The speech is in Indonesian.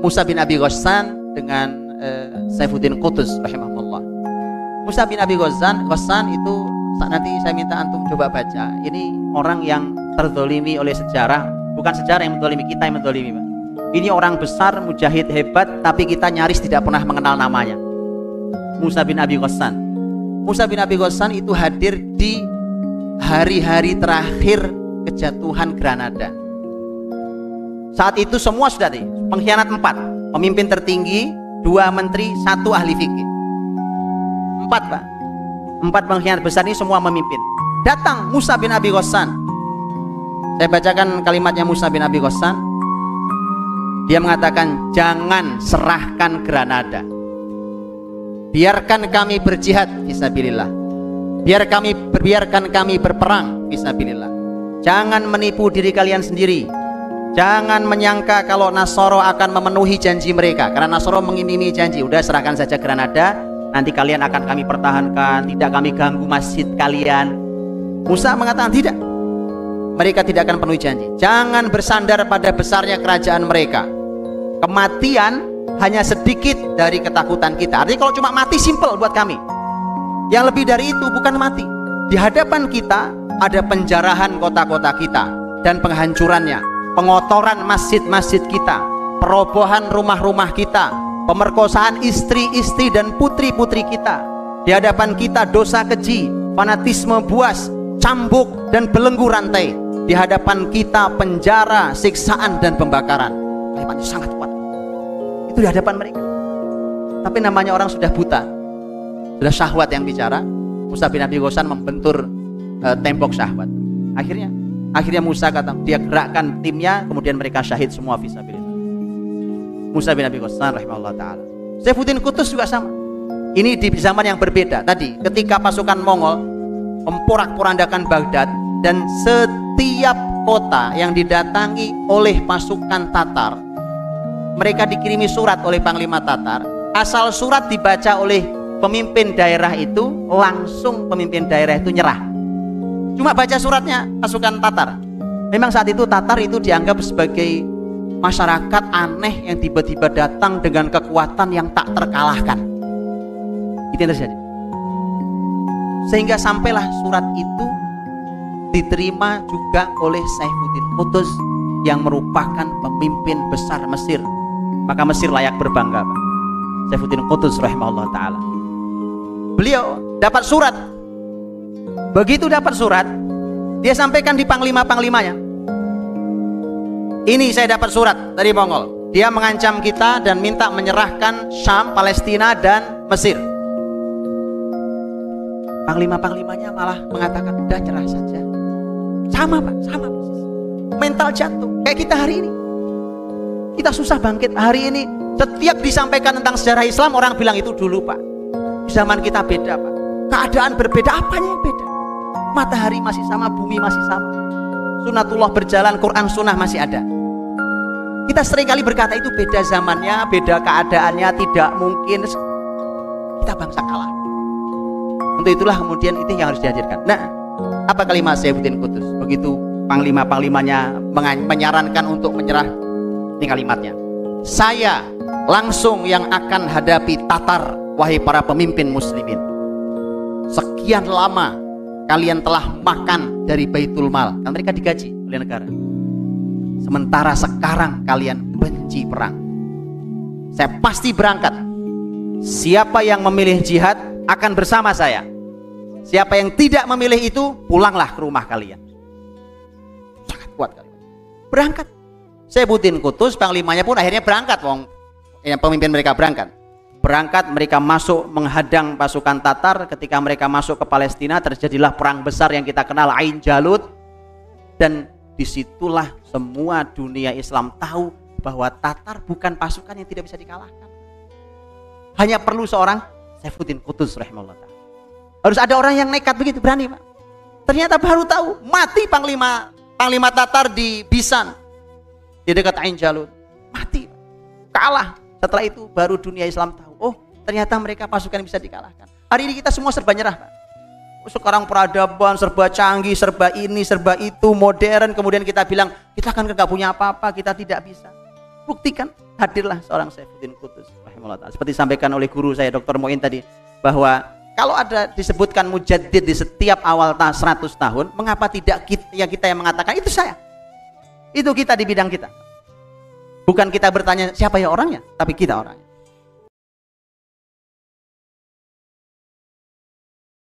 Musa bin Abi Ghassan dengan Saifuddin Qutus rahimahullah. Musa bin Abi Ghassan itu nanti saya minta antum coba baca. Ini orang yang terzolimi oleh sejarah, bukan sejarah yang menzolimi, kita yang menzolimi, Pak. Ini orang besar, mujahid hebat, tapi kita nyaris tidak pernah mengenal namanya. Musa bin Abi Ghassan. Musa bin Abi Ghassan itu hadir di hari-hari terakhir kejatuhan Granada. Saat itu semua sudah ada pengkhianat 4, pemimpin tertinggi, 2 menteri, 1 ahli fikih. 4, Pak. 4 pengkhianat besar ini semua memimpin. Datang Musa bin Abi Ghassan. Saya bacakan kalimatnya Musa bin Abi Ghassan. Dia mengatakan, jangan serahkan Granada. Biarkan kami berjihad fisabilillah. Biarkan kami berperang fisabilillah. Jangan menipu diri kalian sendiri. Jangan menyangka kalau Nasoro akan memenuhi janji mereka. Karena Nasoro mengimimi janji, udah serahkan saja Granada, nanti kalian akan kami pertahankan, tidak kami ganggu masjid kalian. Musa mengatakan tidak, mereka tidak akan penuhi janji. Jangan bersandar pada besarnya kerajaan mereka. Kematian hanya sedikit dari ketakutan kita. Artinya kalau cuma mati simple buat kami. Yang lebih dari itu bukan mati. Di hadapan kita ada penjarahan kota-kota kita dan penghancurannya, pengotoran masjid-masjid kita, perobohan rumah-rumah kita, pemerkosaan istri-istri dan putri-putri kita. Di hadapan kita dosa keji, fanatisme buas, cambuk dan belenggu rantai. Di hadapan kita penjara, siksaan dan pembakaran. Kalimatnya sangat kuat. Itu di hadapan mereka. Tapi namanya orang sudah buta, sudah syahwat yang bicara. Musa bin Abi Ghassan membentur tembok syahwat. Akhirnya Musa kata, dia gerakkan timnya, kemudian mereka syahid semua fisabilillah. Musa bin Abi Ghassan rahimahullah ta'ala. Saifuddin Qutus juga sama. Ini di zaman yang berbeda. Tadi ketika pasukan Mongol memporak-porandakan Baghdad, dan setiap kota yang didatangi oleh pasukan Tatar, mereka dikirimi surat oleh Panglima Tatar. Asal surat dibaca oleh pemimpin daerah itu, langsung pemimpin daerah itu nyerah. Cuma baca suratnya pasukan Tatar. Memang saat itu Tatar itu dianggap sebagai masyarakat aneh yang tiba-tiba datang dengan kekuatan yang tak terkalahkan. Itu yang terjadi. Sehingga sampailah surat itu diterima juga oleh Saifuddin Qutus yang merupakan pemimpin besar Mesir. Maka Mesir layak berbangga, Pak. Saifuddin Qutus rahimahullah ta'ala. Beliau dapat surat. Begitu dapat surat, dia sampaikan di panglima-panglimanya. Ini saya dapat surat dari Mongol. Dia mengancam kita dan minta menyerahkan Syam, Palestina dan Mesir. Panglima-panglimanya malah mengatakan, udah nyerah saja. Sama, Pak, sama persis. Mental jatuh kayak kita hari ini. Kita susah bangkit hari ini. Setiap disampaikan tentang sejarah Islam, orang bilang itu dulu, Pak. Zaman kita beda, Pak. Keadaan berbeda, apanya yang beda? Matahari masih sama, bumi masih sama. Sunatullah berjalan, Quran sunnah masih ada. Kita seringkali berkata itu beda zamannya, beda keadaannya, tidak mungkin. Kita bangsa kalah. Untuk itulah kemudian itu yang harus dihadirkan. Nah, apa kalimat Saifuddin Qutus? Begitu panglima-panglimanya menyarankan untuk menyerah, ini kalimatnya. Saya langsung yang akan hadapi Tatar, wahai para pemimpin muslimin. Sekian lama kalian telah makan dari Baitul Mal, kan mereka digaji oleh negara. Sementara sekarang kalian benci perang. Saya pasti berangkat. Siapa yang memilih jihad akan bersama saya. Siapa yang tidak memilih itu, pulanglah ke rumah kalian. Sangat kuat kalian. Berangkat. Saifuddin Qutus, panglimanya pun akhirnya berangkat. Yang pemimpin mereka berangkat. Berangkat, mereka masuk menghadang pasukan Tatar. Ketika mereka masuk ke Palestina, terjadilah perang besar yang kita kenal, Ain Jalut. Dan disitulah semua dunia Islam tahu bahwa Tatar bukan pasukan yang tidak bisa dikalahkan. Hanya perlu seorang Saifuddin Qutus rahimahullah ta'ala. Harus ada orang yang nekat begitu, berani, Pak. Ternyata baru tahu, mati panglima Tatar di Bisan, di dekat Ain Jalut. Mati, kalah. Setelah itu baru dunia Islam tahu, oh ternyata mereka pasukan yang bisa dikalahkan. Hari ini kita semua serba nyerah, Pak. Sekarang peradaban serba canggih, serba ini, serba itu, modern. Kemudian kita bilang, kita kan gak punya apa-apa, kita tidak bisa. Buktikan, hadirlah seorang Saifuddin Qutuz rahimahullah ta'ala. Seperti disampaikan oleh guru saya Dr. Muin tadi, bahwa kalau ada disebutkan mujaddid di setiap awal 100 tahun, mengapa tidak kita yang mengatakan itu saya? Itu kita di bidang kita. Bukan kita bertanya siapa ya orangnya, tapi kita orangnya.